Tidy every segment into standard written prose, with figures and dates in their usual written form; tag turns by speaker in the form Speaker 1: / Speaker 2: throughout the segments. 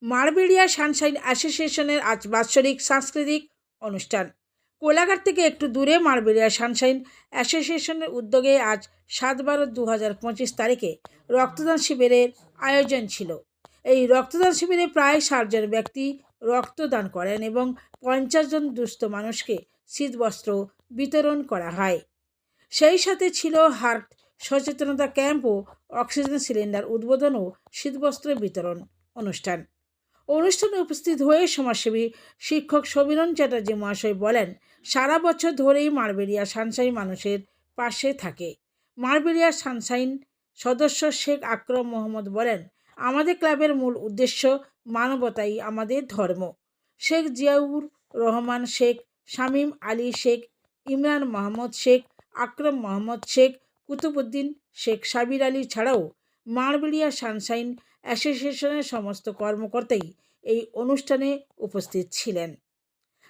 Speaker 1: মারবেড়িয়া Sunshine অ্যাসোসিয়েশনের আজ বাৎসরিক সাংস্কৃতিক অনুষ্ঠান। কোলাঘাট থেকে একটু দূরে মারবেড়িয়া সানশাইন অ্যাসোসিয়েশনের উদ্যোগে আজ 7/12/2025 তারিখে রক্তদান শিবিরের আয়োজন ছিল। এই রক্তদান শিবিরে প্রায় 60 জন ব্যক্তি রক্তদান করেন এবং 50 জন দুস্থ মানুষকে শীতবস্ত্র বিতরণ করা হয়। সেই সাথে ছিল হার্ট সচেতনতা ক্যাম্প ও অক্সিজেন সিলিন্ডার উদ্বোধন ও শীতবস্ত্র বিতরণ অনুষ্ঠানে উপস্থিত হয়ে সমাজসেবী শিক্ষক সমীরণ চ্যাটার্জি মহাশয় বলেন, সারা বছর ধরেই মারবেড়িয়া সানশাইন মানুষের পাশে থাকে। মারবেড়িয়া সানশাইন সদস্য শেখ আকরম মোহাম্মদ বলেন, আমাদের ক্লাবের মূল উদ্দেশ্য মানবতাই আমাদের ধর্ম। শেখ জিয়াউর রহমান শেখ, শামীম আলী শেখ, ইমরান মোহাম্মদ শেখ, আকরম মোহাম্মদ শেখ, কুতুবুদ্দিন শেখ সাবির আলী ছাড়াও মারবেড়িয়া সানশাইন অ্যাসোসিয়েশনের সমস্ত কর্মকর্তাই এই অনুষ্ঠানে উপস্থিত ছিলেন।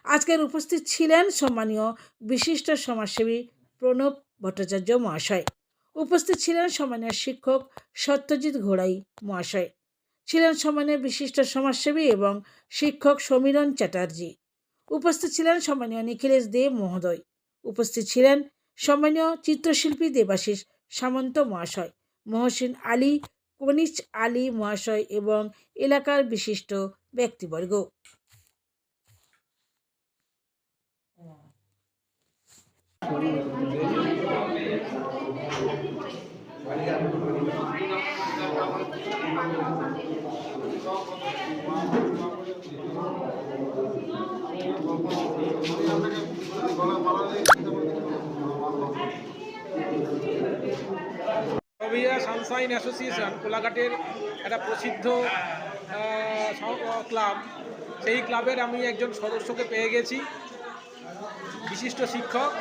Speaker 1: আজকের উপস্থিত ছিলেন সম্মানীয় বিশিষ্ট সমাজসেবী প্রণব ভট্টাচার্য মহাশয়, উপস্থিত ছিলেন সম্মানীয় শিক্ষক সত্যজিৎ ঘোড়াই মহাশয়, ছিলেন সম্মানীয় বিশিষ্ট সমাজসেবী এবং শিক্ষক সমীরণ চ্যাটার্জি, উপস্থিত ছিলেন সম্মানীয় নিখিলেশ দে মহোদয়, উপস্থিত ছিলেন সম্মানীয় চিত্রশিল্পী দেবাশিস সামন্ত মহাশয়, মহসিন আলী, কনিজ আলী মহাশয় এবং এলাকার বিশিষ্ট ব্যক্তিবর্গ।
Speaker 2: মারবেড়িয়া সানশাইন অ্যাসোসিয়েশন কোলাঘাটের একটা প্রসিদ্ধ ক্লাব। সেই ক্লাবের আমি একজন সদস্যকে পেয়ে গেছি, বিশিষ্ট শিক্ষক,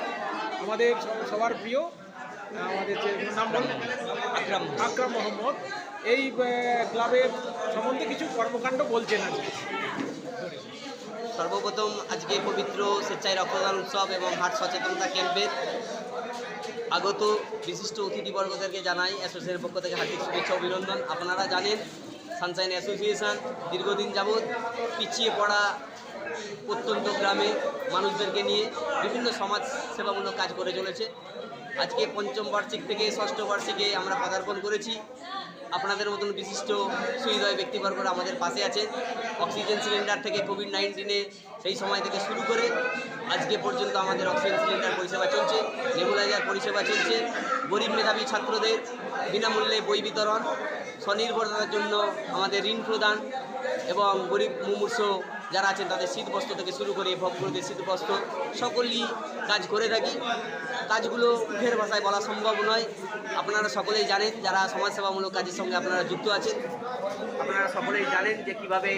Speaker 2: আমাদের সবার প্রিয়, আমাদের নাম বল আকরাম মোহাম্মদ। এই ক্লাবের সম্বন্ধে কিছু কর্মকাণ্ড বলছেন আজকে।
Speaker 3: সর্বপ্রথম আজকে পবিত্র স্বেচ্ছায় রক্তদান উৎসব এবং হার্ট সচেতনতা ক্যাম্পের আগত বিশিষ্ট অতিথিবর্গদেরকে জানাই অ্যাসোসিয়েশনের পক্ষ থেকে হার্দিক শুভেচ্ছা অভিনন্দন। আপনারা জানেন সানশাইন অ্যাসোসিয়েশন দীর্ঘদিন যাবৎ পিছিয়ে পড়া প্রত্যন্ত গ্রামে মানুষদেরকে নিয়ে বিভিন্ন সমাজ সেবামূলক কাজ করে চলেছে। আজকে পঞ্চম বার্ষিক থেকে ষষ্ঠ বার্ষিকে আমরা পদার্পণ করেছি। আপনাদের মতন বিশিষ্ট সুহৃদয় ব্যক্তিবর্গরা আমাদের পাশে আছেন। অক্সিজেন সিলিন্ডার থেকে কোভিড-19 সেই সময় থেকে শুরু করে আজকে পর্যন্ত আমাদের অক্সিজেন সিলিন্ডার পরিষেবা চলছে, নেবুলাইজার পরিষেবা চলছে, গরিব মেধাবী ছাত্রদের বিনামূল্যে বই বিতরণ, স্বনির্ভরতার জন্য আমাদের ঋণ প্রদান এবং গরিব মুমূর্ষ যারা আছেন তাদের শীতবস্ত্র থেকে শুরু করে ভক্তদের শীতবস্ত্র সকলেই কাজ করে থাকি। কাজগুলো মুখের ভাষায় বলা সম্ভব নয়। আপনারা সকলেই জানেন, যারা সমাজসেবামূলক কাজের সঙ্গে আপনারা যুক্ত আছেন, আপনারা সকলেই জানেন যে কীভাবে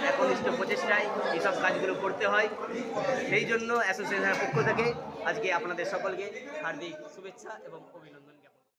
Speaker 3: একনিষ্ঠ প্রচেষ্টায় এইসব কাজগুলো করতে হয়। সেই জন্য অ্যাসোসিয়েশনের পক্ষ থেকে আজকে আপনাদের সকলকে হার্দিক শুভেচ্ছা এবং অভিনন্দন।